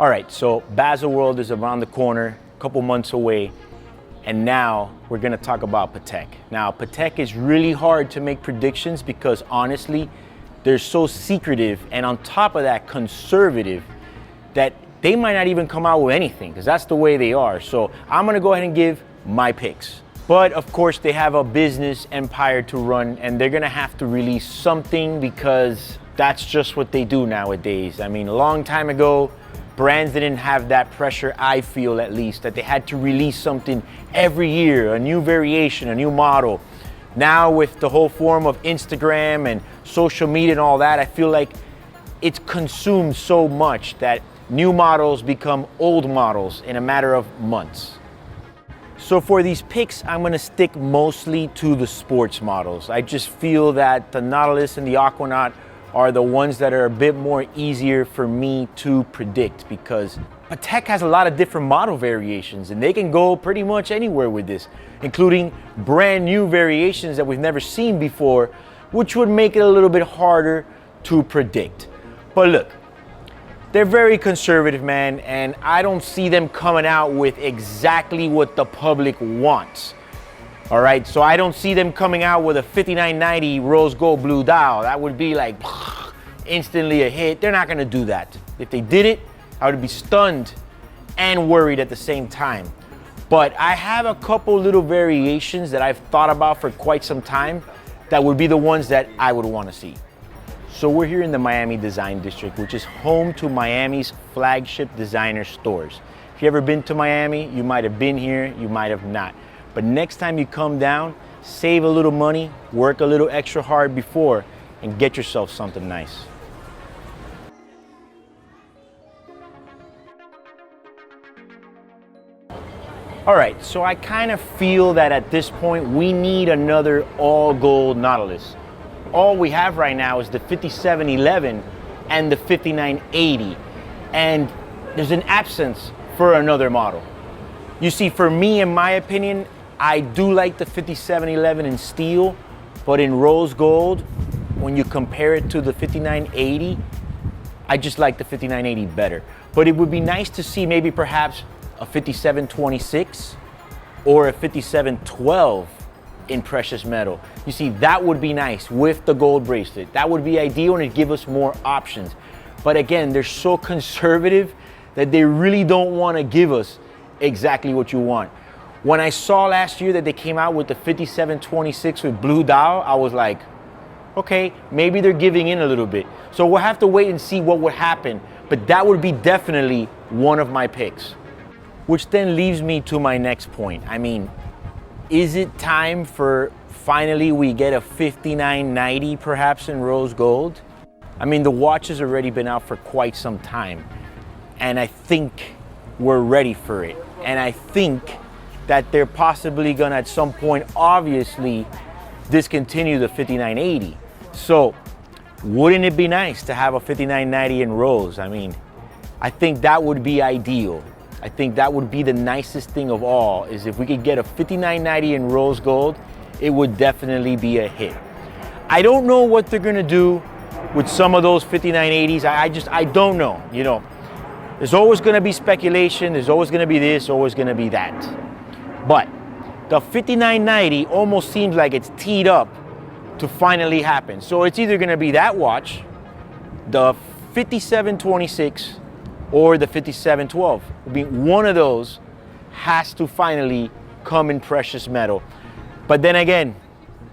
All right, so Baselworld is around the corner, a couple months away, and now we're gonna talk about Patek. Now, Patek is really hard to make predictions because honestly, they're so secretive and on top of that, conservative, that they might not even come out with anything because that's the way they are. So I'm gonna go ahead and give my picks. But of course, they have a business empire to run and they're gonna have to release something because that's just what they do nowadays. I mean, a long time ago, brands didn't have that pressure, I feel at least, that they had to release something every year, a new variation, a new model. Now with the whole form of Instagram and social media and all that, I feel like it's consumed so much that new models become old models in a matter of months. So for these picks, I'm gonna stick mostly to the sports models. I just feel that the Nautilus and the Aquanaut are the ones that are a bit more easier for me to predict because Patek has a lot of different model variations and they can go pretty much anywhere with this, including brand new variations that we've never seen before, which would make it a little bit harder to predict. But look, they're very conservative, man, and I don't see them coming out with exactly what the public wants. All right, so I don't see them coming out with a 5990 rose gold blue dial. That would be like instantly a hit. They're not gonna do that. If they did it, I would be stunned and worried at the same time. But I have a couple little variations that I've thought about for quite some time that would be the ones that I would wanna see. So we're here in the Miami Design District, which is home to Miami's flagship designer stores. If you've ever been to Miami, you might have been here, you might have not. But next time you come down, save a little money, work a little extra hard before, and get yourself something nice. All right, so I kind of feel that at this point, we need another all gold Nautilus. All we have right now is the 5711 and the 5980, and there's an absence for another model. You see, for me, in my opinion, I do like the 5711 in steel, but in rose gold, when you compare it to the 5980, I just like the 5980 better. But it would be nice to see maybe perhaps a 5726 or a 5712 in precious metal. You see, that would be nice with the gold bracelet. That would be ideal and it'd give us more options. But again, they're so conservative that they really don't want to give us exactly what you want. When I saw last year that they came out with the 5726 with blue dial, I was like, okay, maybe they're giving in a little bit. So we'll have to wait and see what would happen, but that would be definitely one of my picks. Which then leaves me to my next point. I mean, is it time for finally we get a 5990 perhaps in rose gold? I mean, the watch has already been out for quite some time, and I think we're ready for it. And I think that they're possibly gonna at some point, obviously, discontinue the 5980. So wouldn't it be nice to have a 5990 in rose? I mean, I think that would be ideal. I think that would be the nicest thing of all, is if we could get a 5990 in rose gold, it would definitely be a hit. I don't know what they're gonna do with some of those 5980s. I don't know, you know. There's always gonna be speculation, there's always gonna be this, always gonna be that. But the 5990 almost seems like it's teed up to finally happen. So it's either gonna be that watch, the 5726, or the 5712. I mean, one of those has to finally come in precious metal. But then again,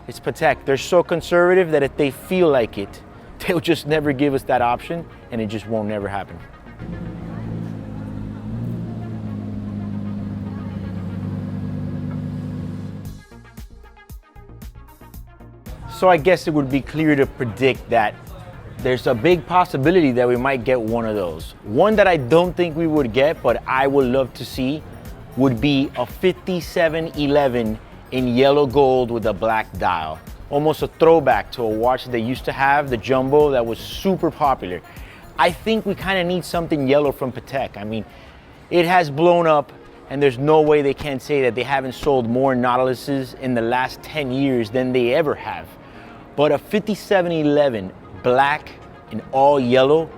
it's Patek. They're so conservative that if they feel like it, they'll just never give us that option and it just won't never happen. So I guess it would be clear to predict that there's a big possibility that we might get one of those. One that I don't think we would get, but I would love to see, would be a 5711 in yellow gold with a black dial. Almost a throwback to a watch that they used to have, the jumbo, that was super popular. I think we kind of need something yellow from Patek. I mean, it has blown up and there's no way they can say that they haven't sold more Nautiluses in the last 10 years than they ever have. But a 5711 black and all yellow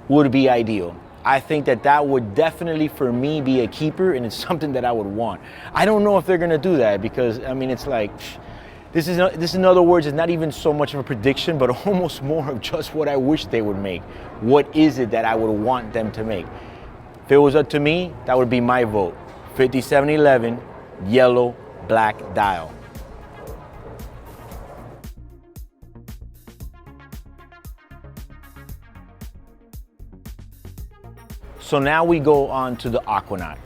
would be ideal. I think that that would definitely, for me, be a keeper, and it's something that I would want. I don't know if they're gonna do that because, I mean, it's like, this is in other words, it's not even so much of a prediction, but almost more of just what I wish they would make. What is it that I would want them to make? If it was up to me, that would be my vote. 5711, yellow, black dial. So now we go on to the Aquanaut.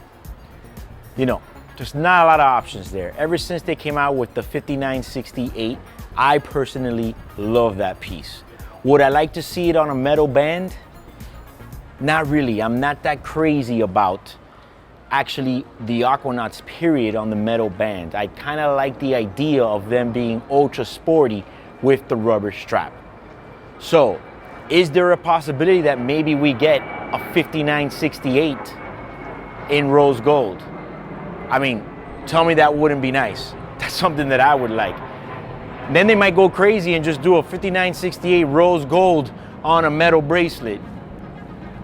You know, there's not a lot of options there. Ever since they came out with the 5968, I personally love that piece. Would I like to see it on a metal band? Not really. I'm not that crazy about actually the Aquanauts period on the metal band. I kind of like the idea of them being ultra sporty with the rubber strap. So, is there a possibility that maybe we get a 5968 in rose gold? I mean, tell me that wouldn't be nice. That's something that I would like. Then they might go crazy and just do a 5968 rose gold on a metal bracelet.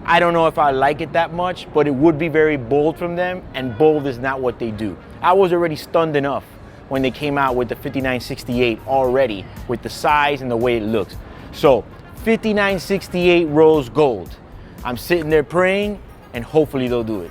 I don't know if I like it that much, but it would be very bold from them, and bold is not what they do. I was already stunned enough when they came out with the 5968 already, with the size and the way it looks. So 5968 rose gold. I'm sitting there praying, and hopefully they'll do it.